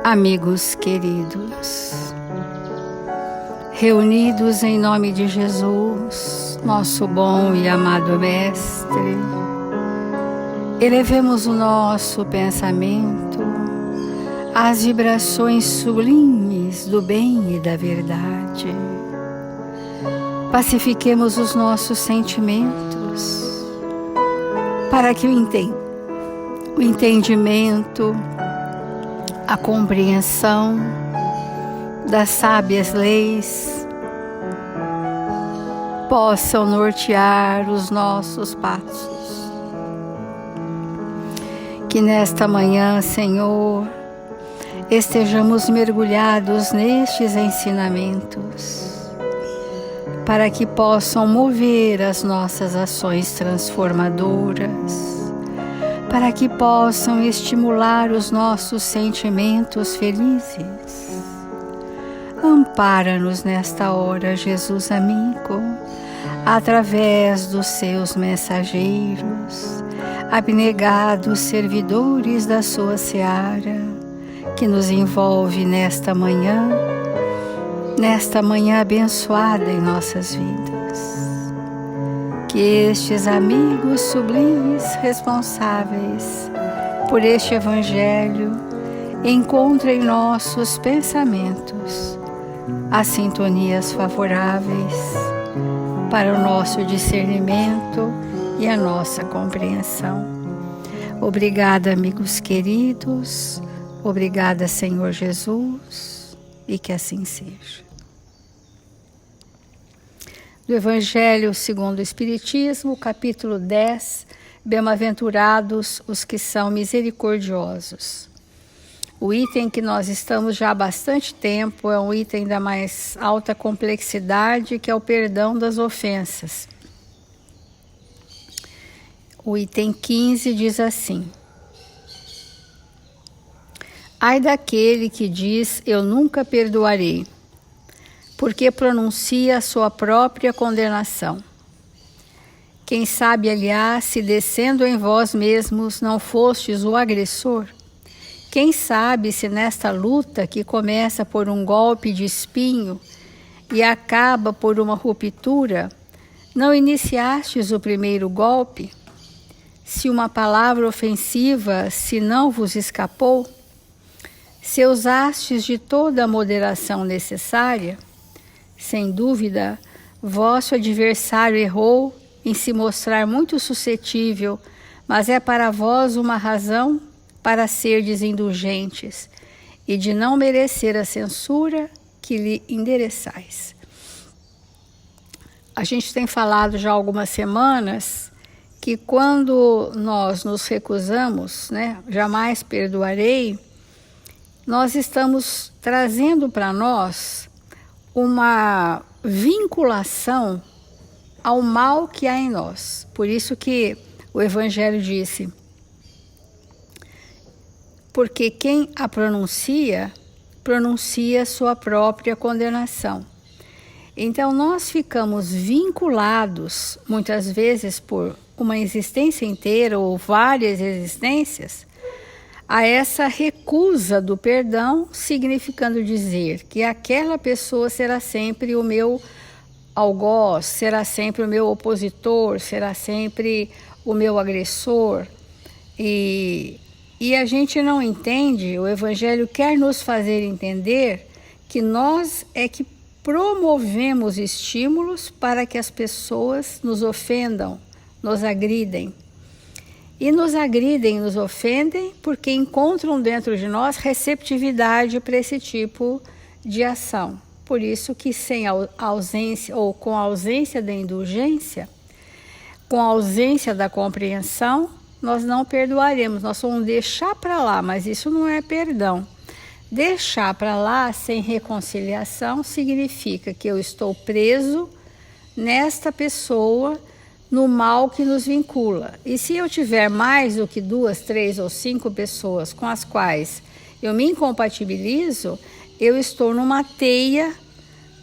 Amigos queridos, reunidos em nome de Jesus, nosso bom e amado Mestre, elevemos o nosso pensamento às vibrações sublimes do bem e da verdade. Pacifiquemos os nossos sentimentos para que o entendimento, a compreensão das sábias leis possam nortear os nossos passos. Que nesta manhã, Senhor, estejamos mergulhados nestes ensinamentos, para que possam mover as nossas ações transformadoras, para que possam estimular os nossos sentimentos felizes. Ampara-nos nesta hora, Jesus amigo, através dos seus mensageiros, abnegados servidores da sua seara, que nos envolve nesta manhã abençoada em nossas vidas. Que estes amigos sublimes responsáveis por este Evangelho encontrem em nossos pensamentos as sintonias favoráveis para o nosso discernimento e a nossa compreensão. Obrigada, amigos queridos, obrigada, Senhor Jesus, e que assim seja. Do Evangelho segundo o Espiritismo, capítulo 10, Bem-aventurados os que são misericordiosos. O item que nós estamos já há bastante tempo é um item da mais alta complexidade, que é o perdão das ofensas. O item 15 diz assim: ai daquele que diz, eu nunca perdoarei, porque pronuncia a sua própria condenação. Quem sabe, aliás, se descendo em vós mesmos não fostes o agressor? Quem sabe se nesta luta que começa por um golpe de espinho e acaba por uma ruptura, não iniciastes o primeiro golpe? Se uma palavra ofensiva se não vos escapou, se usastes de toda a moderação necessária, sem dúvida, vosso adversário errou em se mostrar muito suscetível, mas é para vós uma razão para serdes indulgentes e de não merecer a censura que lhe endereçais. A gente tem falado já há algumas semanas que quando nós nos recusamos, jamais perdoarei, nós estamos trazendo para nós uma vinculação ao mal que há em nós. Por isso que o Evangelho disse: porque quem a pronuncia, pronuncia sua própria condenação. Então nós ficamos vinculados, muitas vezes por uma existência inteira ou várias existências, a essa recusa do perdão, significando dizer que aquela pessoa será sempre o meu algoz, será sempre o meu opositor, será sempre o meu agressor. E a gente não entende, o Evangelho quer nos fazer entender que nós é que promovemos estímulos para que as pessoas nos ofendam, nos agridem. E nos agridem, nos ofendem, porque encontram dentro de nós receptividade para esse tipo de ação. Por isso que sem a ausência, ou com a ausência da indulgência, com a ausência da compreensão, nós não perdoaremos. Nós vamos deixar para lá, mas isso não é perdão. Deixar para lá sem reconciliação significa que eu estou preso nesta pessoa, no mal que nos vincula. E se eu tiver mais do que 2, 3 ou 5 pessoas com as quais eu me incompatibilizo, eu estou numa teia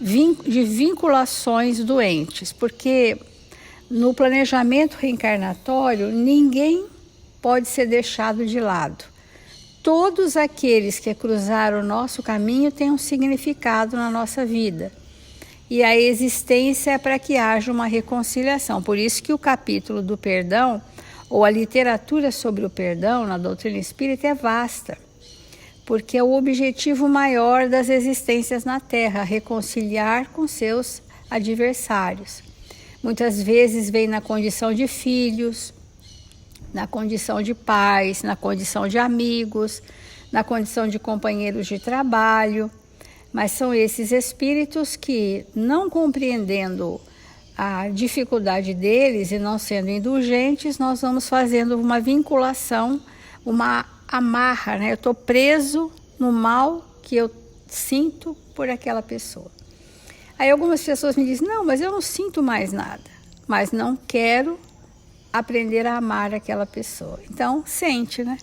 de vinculações doentes, porque no planejamento reencarnatório ninguém pode ser deixado de lado. Todos aqueles que cruzaram o nosso caminho têm um significado na nossa vida. E a existência é para que haja uma reconciliação. Por isso que o capítulo do perdão, ou a literatura sobre o perdão na doutrina espírita é vasta. Porque é o objetivo maior das existências na Terra, reconciliar com seus adversários. Muitas vezes vem na condição de filhos, na condição de pais, na condição de amigos, na condição de companheiros de trabalho, mas são esses espíritos que, não compreendendo a dificuldade deles e não sendo indulgentes, nós vamos fazendo uma vinculação, uma amarra, né? Eu estou preso no mal que eu sinto por aquela pessoa. Aí algumas pessoas me dizem, não, mas eu não sinto mais nada, mas não quero aprender a amar aquela pessoa. Então, sente, né?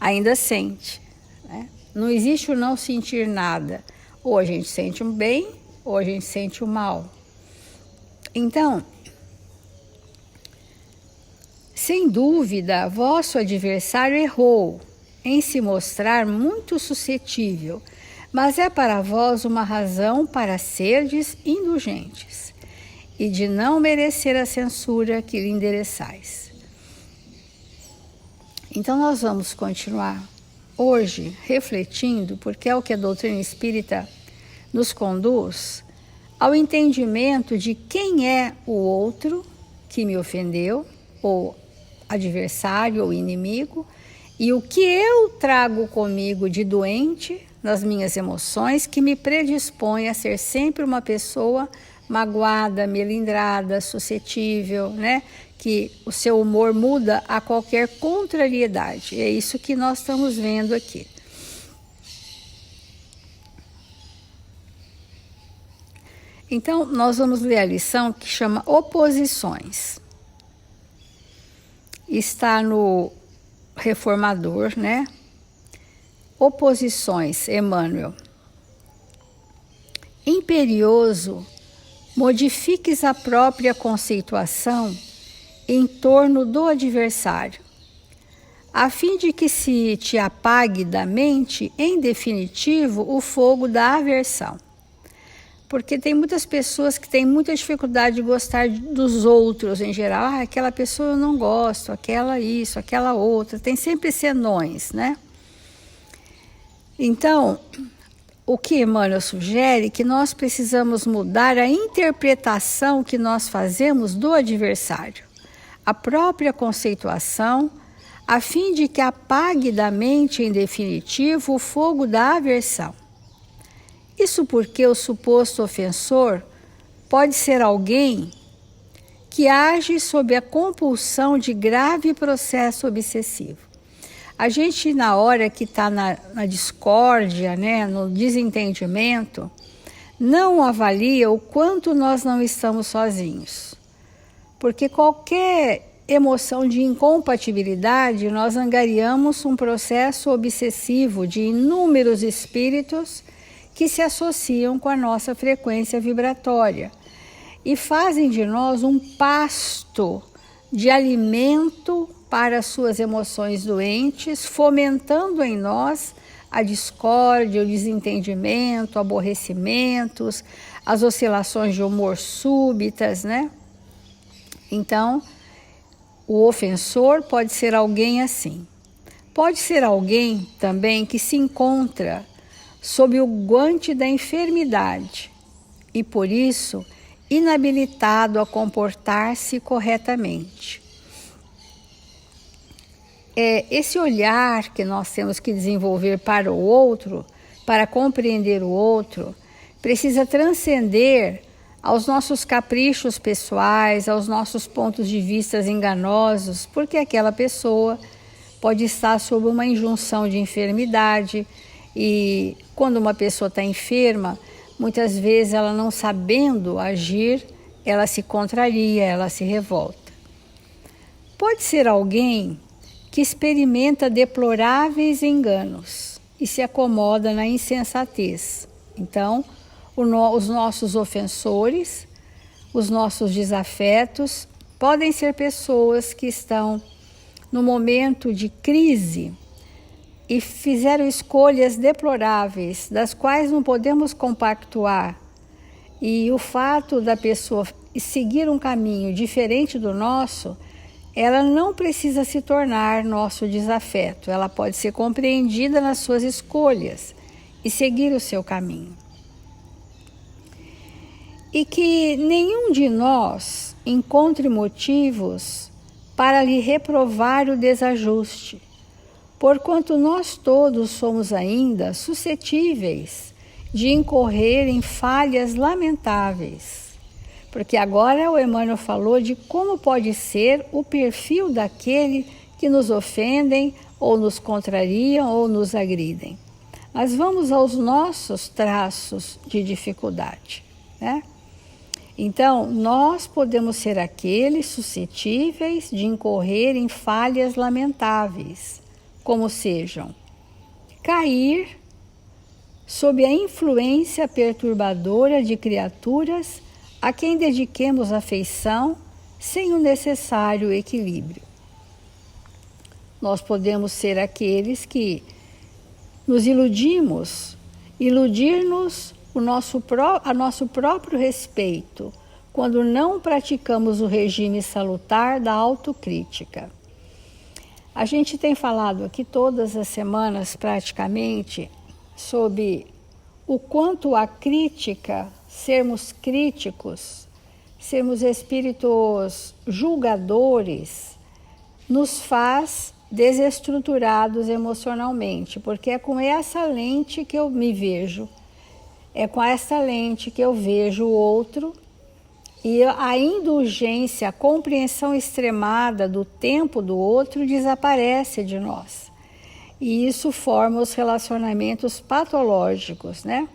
Ainda sente, né? Não existe o não sentir nada. Ou a gente sente um bem, ou a gente sente o mal. Então, sem dúvida, vosso adversário errou em se mostrar muito suscetível, mas é para vós uma razão para serdes indulgentes e de não merecer a censura que lhe endereçais. Então nós vamos continuar hoje refletindo, porque é o que a doutrina espírita nos conduz ao entendimento de quem é o outro que me ofendeu, ou adversário ou inimigo, e o que eu trago comigo de doente nas minhas emoções que me predispõe a ser sempre uma pessoa magoada, melindrada, suscetível, né? Que o seu humor muda a qualquer contrariedade. É isso que nós estamos vendo aqui. Então, nós vamos ler a lição que chama Oposições. Está no Reformador, né? Oposições, Emmanuel. Imperioso, modifiques a própria conceituação em torno do adversário, a fim de que se te apague da mente, em definitivo, o fogo da aversão. Porque tem muitas pessoas que têm muita dificuldade de gostar dos outros em geral. Ah, aquela pessoa eu não gosto, aquela isso, aquela outra. Tem sempre senões, né? Então, o que Emmanuel sugere é que nós precisamos mudar a interpretação que nós fazemos do adversário, a própria conceituação, a fim de que apague da mente, em definitivo, o fogo da aversão. Isso porque o suposto ofensor pode ser alguém que age sob a compulsão de grave processo obsessivo. A gente, na hora que está na discórdia, né, no desentendimento, não avalia o quanto nós não estamos sozinhos. Porque qualquer emoção de incompatibilidade, nós angariamos um processo obsessivo de inúmeros espíritos que se associam com a nossa frequência vibratória e fazem de nós um pasto de alimento para as suas emoções doentes, fomentando em nós a discórdia, o desentendimento, aborrecimentos, as oscilações de humor súbitas, né? Então, o ofensor pode ser alguém assim. Pode ser alguém também que se encontra sob o guante da enfermidade e, por isso, inabilitado a comportar-se corretamente. Esse olhar que nós temos que desenvolver para o outro, para compreender o outro, precisa transcender aos nossos caprichos pessoais, aos nossos pontos de vista enganosos, porque aquela pessoa pode estar sob uma injunção de enfermidade. E quando uma pessoa está enferma, muitas vezes ela não sabendo agir, ela se contraria, ela se revolta. Pode ser alguém que experimenta deploráveis enganos e se acomoda na insensatez. Então, os nossos ofensores, os nossos desafetos, podem ser pessoas que estão no momento de crise e fizeram escolhas deploráveis, das quais não podemos compactuar. E o fato da pessoa seguir um caminho diferente do nosso, ela não precisa se tornar nosso desafeto. Ela pode ser compreendida nas suas escolhas e seguir o seu caminho. E que nenhum de nós encontre motivos para lhe reprovar o desajuste, porquanto nós todos somos ainda suscetíveis de incorrer em falhas lamentáveis. Porque agora o Emmanuel falou de como pode ser o perfil daquele que nos ofendem, ou nos contrariam, ou nos agridem. Mas vamos aos nossos traços de dificuldade, né? Então, nós podemos ser aqueles suscetíveis de incorrer em falhas lamentáveis, como sejam cair sob a influência perturbadora de criaturas a quem dediquemos afeição sem o necessário equilíbrio. Nós podemos ser aqueles que nos iludimos, iludir-nos a nosso próprio respeito, quando não praticamos o regime salutar da autocrítica. A gente tem falado aqui todas as semanas, praticamente, sobre o quanto a crítica, sermos críticos, sermos espíritos julgadores, nos faz desestruturados emocionalmente, porque é com essa lente que eu me vejo. É com essa lente que eu vejo o outro, e a indulgência, a compreensão extremada do tempo do outro desaparece de nós. E isso forma os relacionamentos patológicos, né?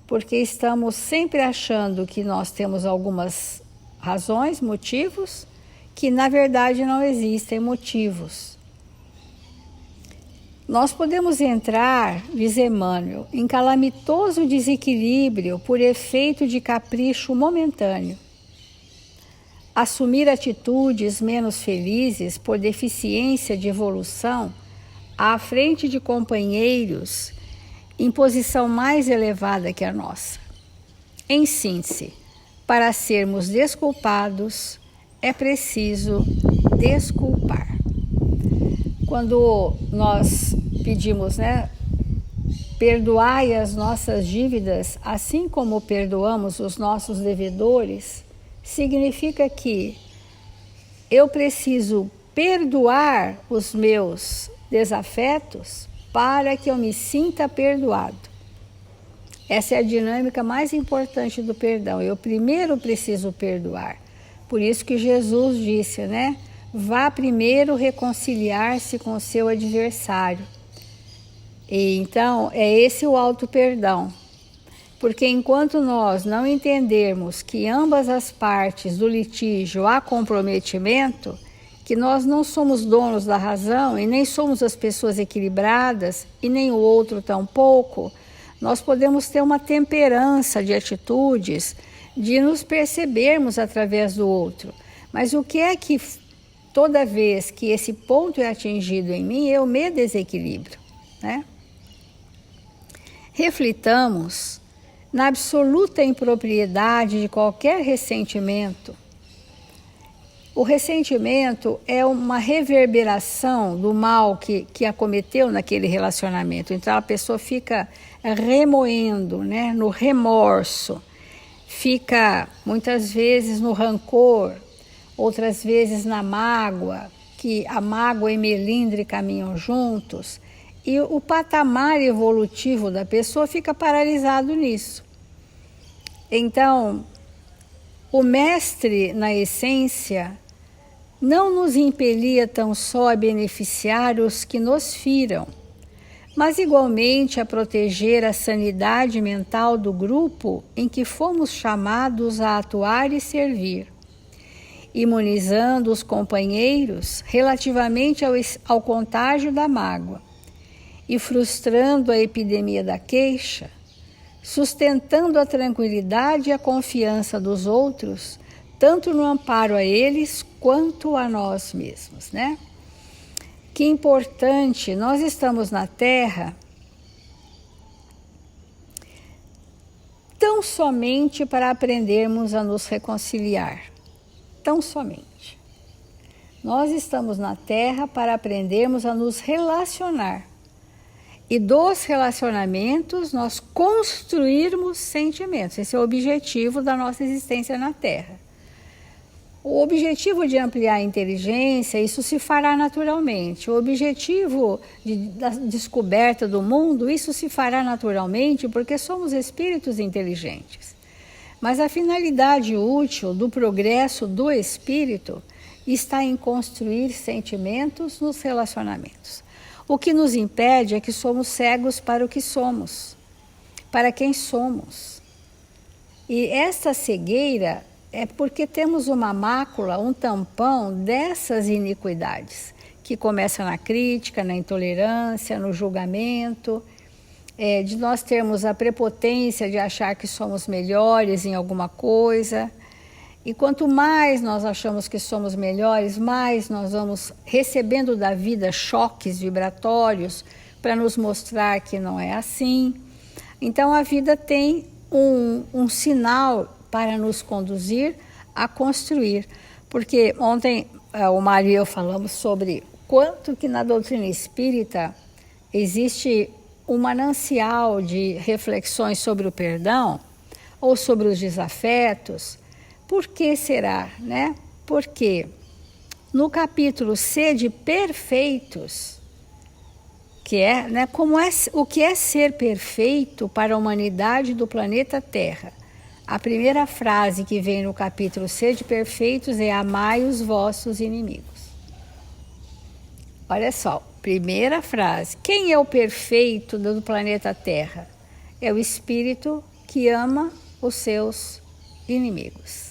Porque estamos sempre achando que nós temos algumas razões, motivos, que na verdade não existem motivos. Nós podemos entrar, diz Emmanuel, em calamitoso desequilíbrio por efeito de capricho momentâneo. Assumir atitudes menos felizes por deficiência de evolução à frente de companheiros em posição mais elevada que a nossa. Em síntese, para sermos desculpados, é preciso desculpar. Quando nós pedimos, né, perdoai as nossas dívidas, assim como perdoamos os nossos devedores, significa que eu preciso perdoar os meus desafetos para que eu me sinta perdoado. Essa é a dinâmica mais importante do perdão. Eu primeiro preciso perdoar. Por isso que Jesus disse, né? Vá primeiro reconciliar-se com o seu adversário. E então, é esse o auto-perdão. Porque enquanto nós não entendermos que ambas as partes do litígio há comprometimento, que nós não somos donos da razão e nem somos as pessoas equilibradas e nem o outro tampouco, nós podemos ter uma temperança de atitudes, de nos percebermos através do outro. Mas o que é que toda vez que esse ponto é atingido em mim, eu me desequilibro, né? Reflitamos na absoluta impropriedade de qualquer ressentimento. O ressentimento é uma reverberação do mal que acometeu naquele relacionamento. Então a pessoa fica remoendo, né, no remorso, fica muitas vezes no rancor, outras vezes na mágoa, que a mágoa e melindre caminham juntos, e o patamar evolutivo da pessoa fica paralisado nisso. Então, o mestre, na essência, não nos impelia tão só a beneficiar os que nos firam, mas igualmente a proteger a sanidade mental do grupo em que fomos chamados a atuar e servir, imunizando os companheiros relativamente ao contágio da mágoa e frustrando a epidemia da queixa, sustentando a tranquilidade e a confiança dos outros, tanto no amparo a eles quanto a nós mesmos, né? Que importante, nós estamos na Terra tão somente para aprendermos a nos reconciliar, tão somente. Nós estamos na Terra para aprendermos a nos relacionar. E dos relacionamentos nós construirmos sentimentos. Esse é o objetivo da nossa existência na Terra. O objetivo de ampliar a inteligência, isso se fará naturalmente. O objetivo da descoberta do mundo, isso se fará naturalmente porque somos espíritos inteligentes. Mas a finalidade útil do progresso do espírito está em construir sentimentos nos relacionamentos. O que nos impede é que somos cegos para o que somos, para quem somos. E essa cegueira é porque temos uma mácula, um tampão dessas iniquidades, que começa na crítica, na intolerância, no julgamento, de nós termos a prepotência de achar que somos melhores em alguma coisa. E quanto mais nós achamos que somos melhores, mais nós vamos recebendo da vida choques vibratórios para nos mostrar que não é assim. Então a vida tem um sinal para nos conduzir a construir. Porque ontem o Mário e eu falamos sobre quanto que na doutrina espírita existe um manancial de reflexões sobre o perdão ou sobre os desafetos. Por que será, né? Porque no capítulo Sede Perfeitos, que é, né, o que é ser perfeito para a humanidade do planeta Terra, a primeira frase que vem no capítulo Sede Perfeitos é: amai os vossos inimigos. Olha só, primeira frase. Quem é o perfeito do planeta Terra? É o espírito que ama os seus inimigos.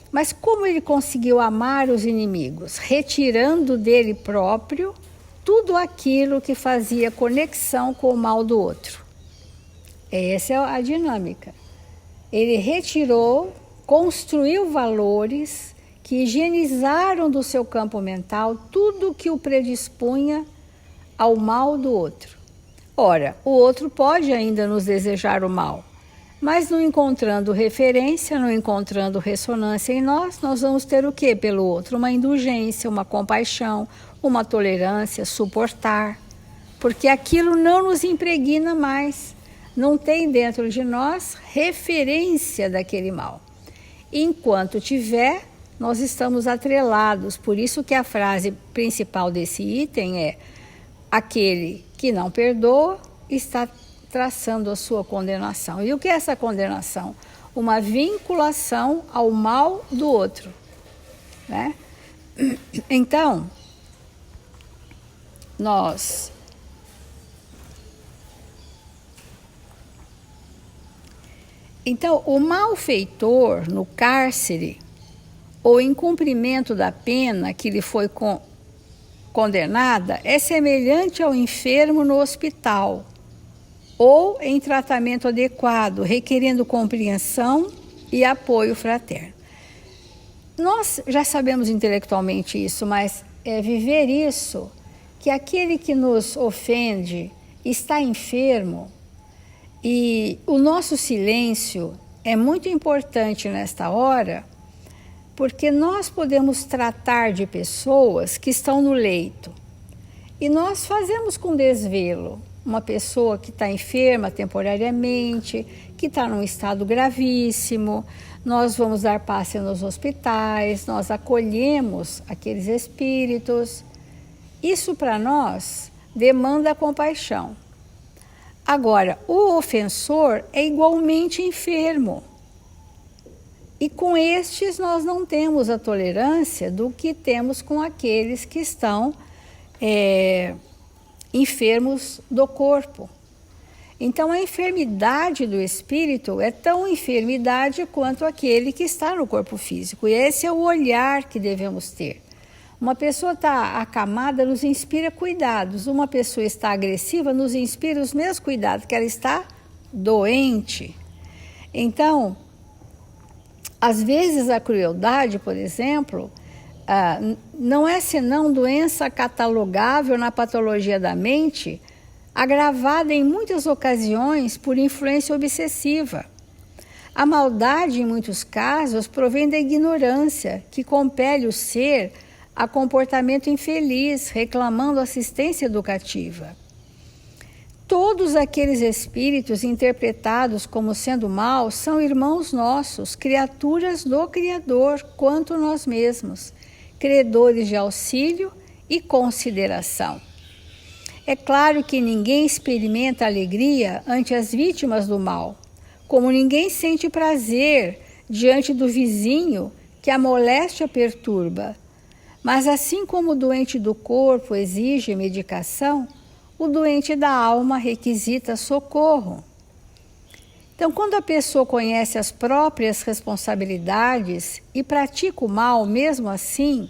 Mas como ele conseguiu amar os inimigos? Retirando dele próprio tudo aquilo que fazia conexão com o mal do outro. Essa é a dinâmica. Ele retirou, construiu valores que higienizaram do seu campo mental tudo que o predispunha ao mal do outro. Ora, o outro pode ainda nos desejar o mal, mas não encontrando referência, não encontrando ressonância em nós, nós vamos ter o que pelo outro? Uma indulgência, uma compaixão, uma tolerância, suportar, porque aquilo não nos impregna mais. Não tem dentro de nós referência daquele mal. Enquanto tiver, nós estamos atrelados. Por isso que a frase principal desse item é: aquele que não perdoa está traçando a sua condenação. E o que é essa condenação? Uma vinculação ao mal do outro, né? Então, o malfeitor no cárcere, ou em cumprimento da pena que lhe foi condenada, é semelhante ao enfermo no hospital, ou em tratamento adequado, requerendo compreensão e apoio fraterno. Nós já sabemos intelectualmente isso, mas viver isso, que aquele que nos ofende está enfermo. E o nosso silêncio é muito importante nesta hora, porque nós podemos tratar de pessoas que estão no leito. E nós fazemos com desvelo. Uma pessoa que está enferma temporariamente, que está num estado gravíssimo, nós vamos dar passe nos hospitais, nós acolhemos aqueles espíritos. Isso para nós demanda compaixão. Agora, o ofensor é igualmente enfermo. E com estes nós não temos a tolerância do que temos com aqueles que estão enfermos do corpo. Então, a enfermidade do espírito é tão enfermidade quanto aquele que está no corpo físico. E esse é o olhar que devemos ter. Uma pessoa está acamada, nos inspira cuidados. Uma pessoa está agressiva, nos inspira os mesmos cuidados, que ela está doente. Então, às vezes a crueldade, por exemplo, não é senão doença catalogável na patologia da mente, agravada em muitas ocasiões por influência obsessiva. A maldade, em muitos casos, provém da ignorância, que compele o ser a comportamento infeliz, reclamando assistência educativa. Todos aqueles espíritos interpretados como sendo maus são irmãos nossos, criaturas do Criador, quanto nós mesmos, credores de auxílio e consideração. É claro que ninguém experimenta alegria ante as vítimas do mal, como ninguém sente prazer diante do vizinho que a moléstia perturba. Mas assim como o doente do corpo exige medicação, o doente da alma requisita socorro. Então, quando a pessoa conhece as próprias responsabilidades e pratica o mal mesmo assim,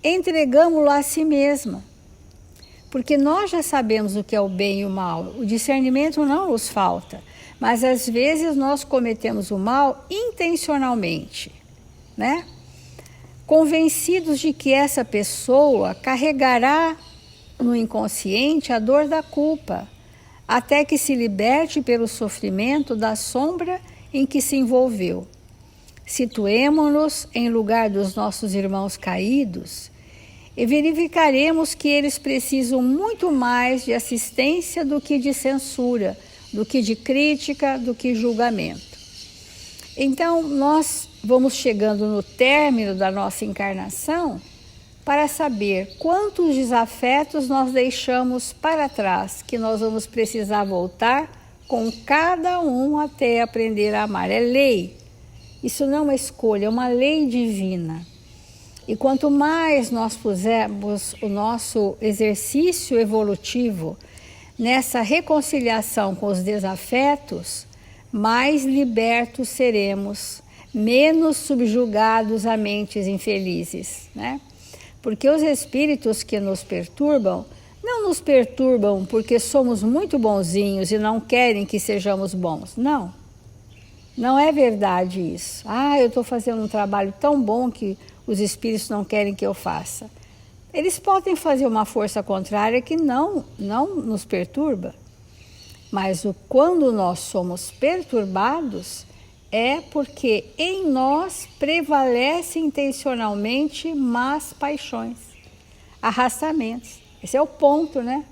entregamo-lo a si mesma. Porque nós já sabemos o que é o bem e o mal, o discernimento não nos falta, mas às vezes nós cometemos o mal intencionalmente, né? Convencidos de que essa pessoa carregará no inconsciente a dor da culpa, até que se liberte pelo sofrimento da sombra em que se envolveu. Situemo-nos em lugar dos nossos irmãos caídos e verificaremos que eles precisam muito mais de assistência do que de censura, do que de crítica, do que julgamento. Então, nós vamos chegando no término da nossa encarnação para saber quantos desafetos nós deixamos para trás, que nós vamos precisar voltar com cada um até aprender a amar. É lei. Isso não é uma escolha, é uma lei divina. E quanto mais nós pusermos o nosso exercício evolutivo nessa reconciliação com os desafetos, mais libertos seremos, menos subjugados a mentes infelizes, né? Porque os espíritos que nos perturbam, não nos perturbam porque somos muito bonzinhos e não querem que sejamos bons. Não, não é verdade isso. Eu estou fazendo um trabalho tão bom que os espíritos não querem que eu faça. Eles podem fazer uma força contrária que não nos perturba. Mas quando nós somos perturbados, é porque em nós prevalecem intencionalmente más paixões, arrastamentos. Esse é o ponto, né?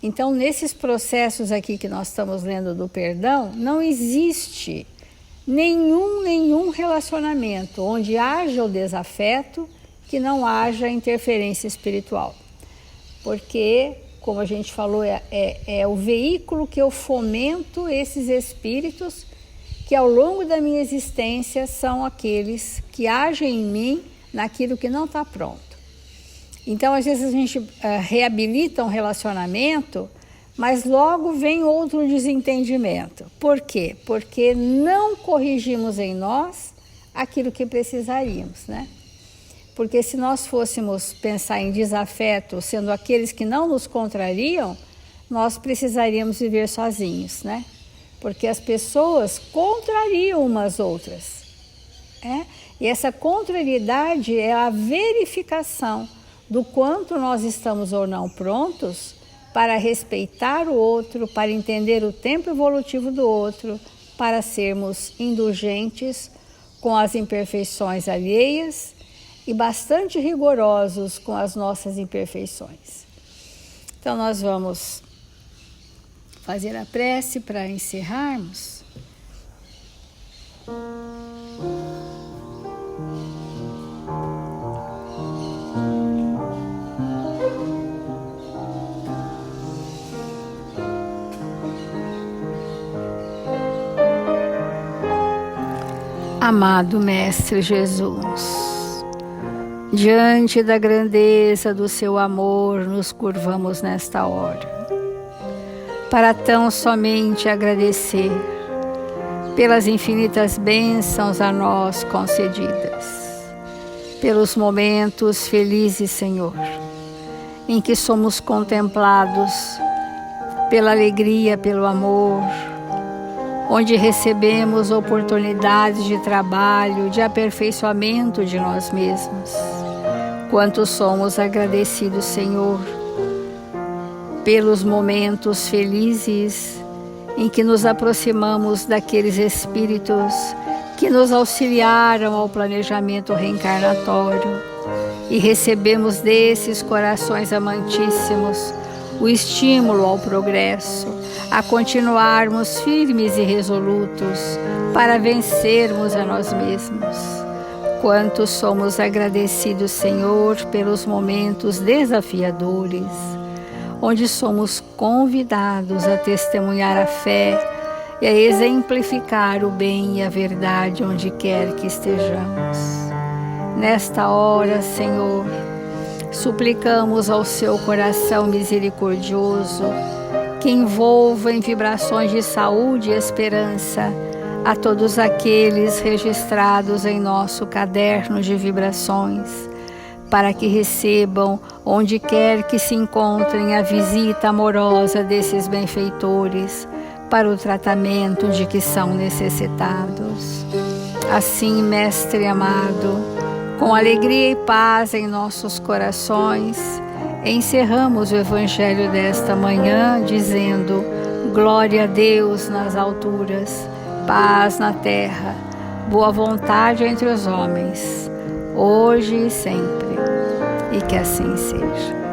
Então, nesses processos aqui que nós estamos lendo do perdão, não existe nenhum relacionamento onde haja o desafeto que não haja interferência espiritual. Porque, como a gente falou, é o veículo que eu fomento esses espíritos que ao longo da minha existência são aqueles que agem em mim naquilo que não está pronto. Então, às vezes a gente reabilita um relacionamento, mas logo vem outro desentendimento. Por quê? Porque não corrigimos em nós aquilo que precisaríamos, né? Porque se nós fôssemos pensar em desafeto, sendo aqueles que não nos contrariam, nós precisaríamos viver sozinhos, né? Porque as pessoas contrariam umas outras. E essa contrariedade é a verificação do quanto nós estamos ou não prontos para respeitar o outro, para entender o tempo evolutivo do outro, para sermos indulgentes com as imperfeições alheias e bastante rigorosos com as nossas imperfeições. Então, nós vamos fazer a prece para encerrarmos. Amado Mestre Jesus, diante da grandeza do seu amor, nos curvamos nesta hora, para tão somente agradecer pelas infinitas bênçãos a nós concedidas, pelos momentos felizes, Senhor, em que somos contemplados pela alegria, pelo amor, onde recebemos oportunidades de trabalho, de aperfeiçoamento de nós mesmos. Quanto somos agradecidos, Senhor, pelos momentos felizes em que nos aproximamos daqueles espíritos que nos auxiliaram ao planejamento reencarnatório e recebemos desses corações amantíssimos o estímulo ao progresso, a continuarmos firmes e resolutos para vencermos a nós mesmos. Quanto somos agradecidos, Senhor, pelos momentos desafiadores, onde somos convidados a testemunhar a fé e a exemplificar o bem e a verdade onde quer que estejamos. Nesta hora, Senhor, suplicamos ao seu coração misericordioso que envolva em vibrações de saúde e esperança a todos aqueles registrados em nosso caderno de vibrações, para que recebam, onde quer que se encontrem, a visita amorosa desses benfeitores para o tratamento de que são necessitados. Assim, Mestre amado, com alegria e paz em nossos corações, encerramos o Evangelho desta manhã dizendo: glória a Deus nas alturas, paz na terra, boa vontade entre os homens, hoje e sempre, e que assim seja.